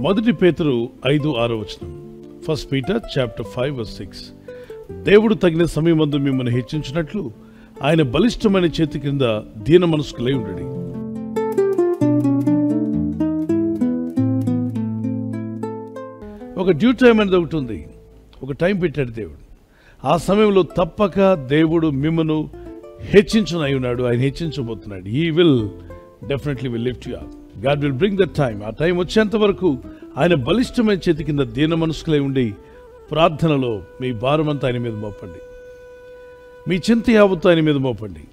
మొదటి పేతురు 5:6 first Peter chapter 5:6. దేవుడు తగిన సమయమందు మిమ్మల్ని హెచ్చించినట్లు ఆయన బలిష్టమైన చేతి కింద దీన మనస్కులై ఉండడి. ఒక డ్యూ టైం అనేది ఒకటి ఉంది. ఒక టైం పెట్టాడు దేవుడు. ఆ సమయంలో తప్పక దేవుడు మిమ్మను హెచ్చించనై ఉన్నాడు. ఆయన హెచ్చించబోతున్నాడు. He will definitely will lift you up. God will bring that time. ఆ టైం వచ్చేంత వరకు ఆయన బలిష్టమైన చేతి కింద దీన మనస్కులై ఉండి ప్రార్థనలో మీ భారమంతా ఆయన మీద మోపండి. మీ చింత యావత్తు ఆయన మీద మోపండి.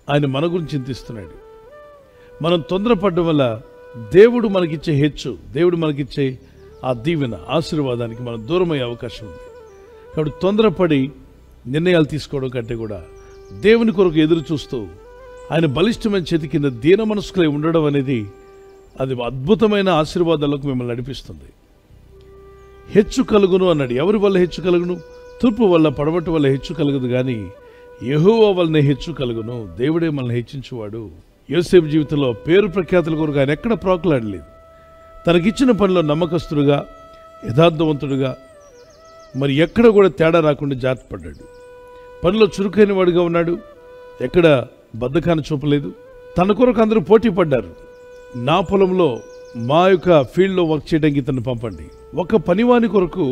ఆయన మన గురించి చింతిస్తున్నాడు. మనం తొందరపడడం వల్ల దేవుడు మనకిచ్చే హెచ్చు, దేవుడు మనకిచ్చే ఆ దీవెన, ఆశీర్వాదానికి మనం దూరమయ్యే అవకాశం ఉంది. కాబట్టి తొందరపడి నిర్ణయాలు తీసుకోవడం కంటే కూడా దేవుని కొరకు ఎదురు చూస్తూ ఆయన బలిష్టమైన చేతి కింద దీన మనస్కులై ఉండడం అనేది అది అద్భుతమైన ఆశీర్వాదాలకు మిమ్మల్ని నడిపిస్తుంది. హెచ్చు కలుగును అన్నాడు. ఎవరి వల్ల హెచ్చు కలుగును? తూర్పు వల్ల, పడమటి వల్ల హెచ్చు కలుగుదు, కానీ యెహోవా వల్లనే హెచ్చు కలుగును. దేవుడే మనల్ని హెచ్చించువాడు. యోసేపు జీవితంలో పేరు ప్రఖ్యాతుల కొరకు ఆయన ఎక్కడ ప్రోకలాడలేదు. తనకిచ్చిన పనిలో నమ్మకస్తుడుగా, యథార్థవంతుడుగా, మరి ఎక్కడ కూడా తేడా రాకుండా జాగ్రత్త పడ్డాడు. పనిలో చురుకైన వాడిగా ఉన్నాడు. ఎక్కడ బద్ధకాన్ని చూపలేదు. తన కొరకు అందరూ పోటీ పడ్డారు. నా పొలంలో, మా యొక్క ఫీల్డ్లో వర్క్ చేయడానికి ఇతన్ని పంపండి. ఒక పనివాని కొరకు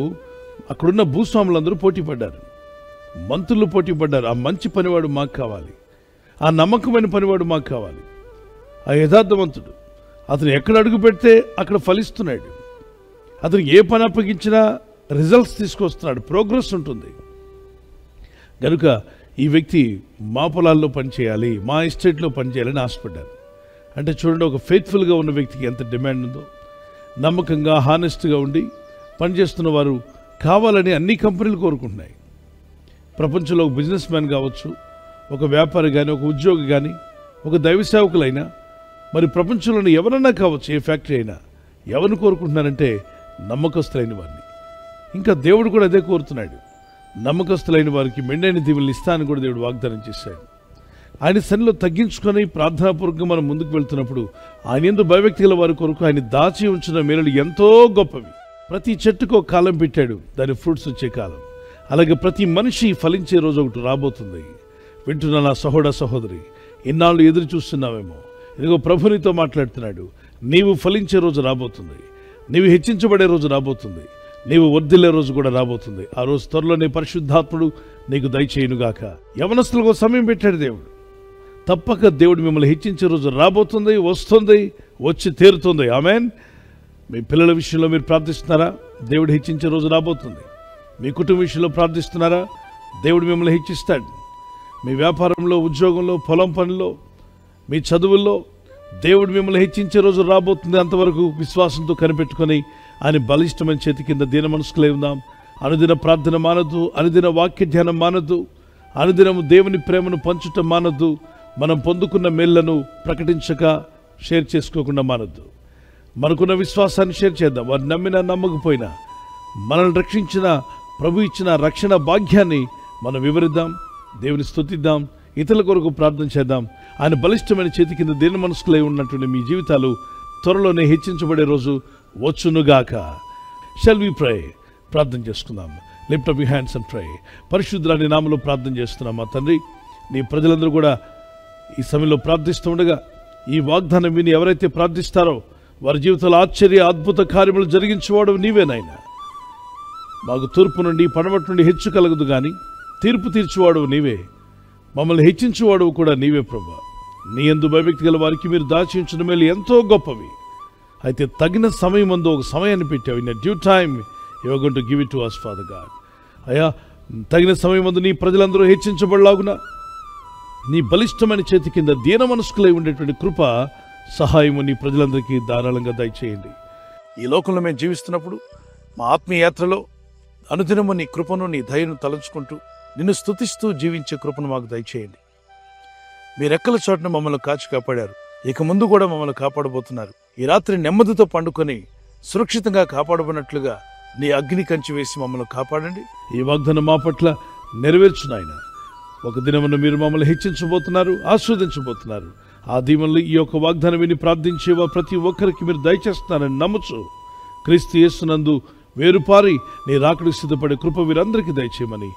అక్కడున్న భూస్వాములందరూ పోటీ పడ్డారు. మంత్రులు పోటీ పడ్డారు. ఆ మంచి పనివాడు మాకు కావాలి, ఆ నమ్మకమైన పనివాడు మాకు కావాలి, ఆ యథార్థవంతుడు. అతను ఎక్కడ అడుగు పెడితే అక్కడ ఫలిస్తున్నాడు. అతను ఏ పని అప్పగించినా రిజల్ట్స్ తీసుకొస్తున్నాడు. ప్రోగ్రెస్ ఉంటుంది. కనుక ఈ వ్యక్తి మా పొలాల్లో పనిచేయాలి, మా ఎస్టేట్లో పనిచేయాలని ఆశపడ్డారు. అంటే చూడండి, ఒక ఫెయిత్ఫుల్గా ఉన్న వ్యక్తికి ఎంత డిమాండ్ ఉందో. నమ్మకంగా, హానెస్ట్గా ఉండి పనిచేస్తున్న వారు కావాలని అన్ని కంపెనీలు కోరుకుంటున్నాయి. ప్రపంచంలో ఒక బిజినెస్ మ్యాన్ కావచ్చు, ఒక వ్యాపారి కానీ, ఒక ఉద్యోగి కానీ, ఒక దైవ సేవకులైనా, మరి ప్రపంచంలోని ఎవరన్నా కావచ్చు, ఏ ఫ్యాక్టరీ అయినా, ఎవరిని కోరుకుంటున్నారంటే నమ్మకస్తులైన వారిని. ఇంకా దేవుడు కూడా అదే కోరుతున్నాడు. నమ్మకస్తులైన వారికి మెండైన దీవుల్ని ఇస్తానని కూడా దేవుడు వాగ్దానం చేశాడు. ఆయన సన్నిలో తగ్గించుకొని ప్రార్థనాపూర్వకంగా మనం ముందుకు వెళ్తున్నప్పుడు ఆయన యందు భయభక్తి గల వారి కొరకు ఆయన దాచి ఉంచిన మేలులు ఎంతో గొప్పవి. ప్రతి చెట్టుకు ఒక కాలం పెట్టాడు, దాని ఫ్రూట్స్ వచ్చే కాలం. అలాగే ప్రతి మనిషి ఫలించే రోజు ఒకటి రాబోతుంది. వింటున్న నా సహోదరి, ఇన్నాళ్ళు ఎదురు చూస్తున్నావేమో. ఇదిగో ప్రభు నీతో మాట్లాడుతున్నాడు. నీవు ఫలించే రోజు రాబోతుంది. నీవు హెచ్చించబడే రోజు రాబోతుంది. నీవు వర్ధిల్లే రోజు కూడా రాబోతుంది. ఆ రోజు త్వరలోనే పరిశుద్ధాత్ముడు నీకు దయచేయునుగాక. యవనస్తులకు సమయం పెట్టాడు దేవుడు. తప్పక దేవుడు మిమ్మల్ని హెచ్చించే రోజు రాబోతుంది, వస్తుంది, వచ్చి తీరుతుంది. ఆమేన్. మీ పిల్లల విషయంలో మీరు ప్రార్థిస్తున్నారా? దేవుడు హెచ్చించే రోజు రాబోతుంది. మీ కుటుంబ విషయంలో ప్రార్థిస్తున్నారా? దేవుడు మిమ్మల్ని హెచ్చిస్తాడు. మీ వ్యాపారంలో, ఉద్యోగంలో, పొలం పనిలో, మీ చదువుల్లో దేవుడు మిమ్మల్ని హెచ్చించే రోజు రాబోతుంది. అంతవరకు విశ్వాసంతో కనిపెట్టుకొని ఆయన బలిష్టమైన చేతి కింద దీన మనస్కులై ఉందాం. అనుదిన ప్రార్థన మానద్దు, అనుదిన వాక్య ధ్యానం మానద్దు, అనుదినము దేవుని ప్రేమను పంచుట మానద్దు. మనం పొందుకున్న మేళ్లను ప్రకటించక, షేర్ చేసుకోకుండా మానద్దు. మనకున్న విశ్వాసాన్ని షేర్ చేద్దాం. వారు నమ్మినా నమ్మకపోయినా మనల్ని రక్షించిన ప్రభు ఇచ్చిన రక్షణ భాగ్యాన్ని మనం వివరిద్దాం, దేవుని స్తుతిద్దాం, ఇతరుల కొరకు ప్రార్థన చేద్దాం. ఆయన బలిష్టమైన చేతి కింద దీన మనస్కులై ఉన్నటువంటి మీ జీవితాలు త్వరలోనే హెచ్చించబడే రోజు వచ్చునుగాక. Shall we pray? ప్రార్థన చేసుకుందాం. Lift up your hands and pray. పరిశుద్ధుని నామములో ప్రార్థన చేస్తున్నాం. మా తండ్రి, నీ ప్రజలందరూ కూడా ఈ సమయంలో ప్రార్థిస్తూ ఉండగా ఈ వాగ్దానం విని ఎవరైతే ప్రార్థిస్తారో వారి జీవితంలో ఆశ్చర్య అద్భుత కార్యములు జరిగించేవాడు నీవేనాయన. మాకు తూర్పు నుండి, పడమటి నుండి హెచ్చు కలగదు, కానీ తీర్పు తీర్చువాడు నీవే. మమ్మల్ని హెచ్చించువాడు కూడా నీవే ప్రభా. నీ యందు భయభక్తి గల వారికి మీరు దాచి ఉంచిన మేలు ఎంతో గొప్పవి. అయితే తగిన సమయం ముందు ఒక సమయాన్ని పెట్టావు. In due time you are going to give it to us, father God. అయ్యా, తగిన సమయం ముందు నీ ప్రజలందరూ హెచ్చించబడలాగున నీ బలిష్టమైన చేతి కింద దీన మనస్కులై ఉండేటువంటి కృప, సహాయము నీ ప్రజలందరికీ ధారాళంగా దయచేయండి. ఈ లోకంలో మేము జీవిస్తున్నప్పుడు మా ఆత్మీయ యాత్రలో అనుదినము నీ కృపను, నీ దయను తలంచుకుంటూ నిన్ను స్తుతిస్తూ జీవించే కృపను మాకు దయచేయండి. మీరెక్కల చోటున మమ్మల్ని కాచి కాపాడారు, ఇక ముందు కూడా మమ్మల్ని కాపాడబోతున్నారు. ఈ రాత్రి నెమ్మదితో పండుకొని సురక్షితంగా కాపాడబడినట్లుగా నీ అగ్ని కంచి వేసి మమ్మల్ని కాపాడండి. ఈ వాగ్దానం మా పట్ల నెరవేర్చునాయన. ఒక దినమున మీరు మమ్మల్ని హెచ్చించబోతున్నారు, ఆస్వాదించబోతున్నారు. ఆ దీవెనలు ఈ యొక్క వాగ్దానం విని ప్రార్థించేవా ప్రతి ఒక్కరికి మీరు దయచేస్తున్నారని నమ్ముచు క్రీస్తు యేసునందు వేరుపారి నీ రాకడికి సిద్ధపడే కృప వీరందరికీ దయచేయమని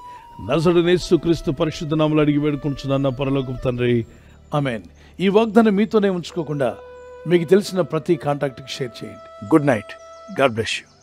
నజరేయుడైన యేసు క్రీస్తు పరిశుద్ధ నామములో అడిగి వేడుకుంటున్నాను పరలోకపు తండ్రి, ఆమేన్. ఈ వాగ్దానం మీతోనే ఉంచుకోకుండా మీకు తెలిసిన ప్రతి కాంటాక్ట్కి షేర్ చేయండి. Good night. God bless you.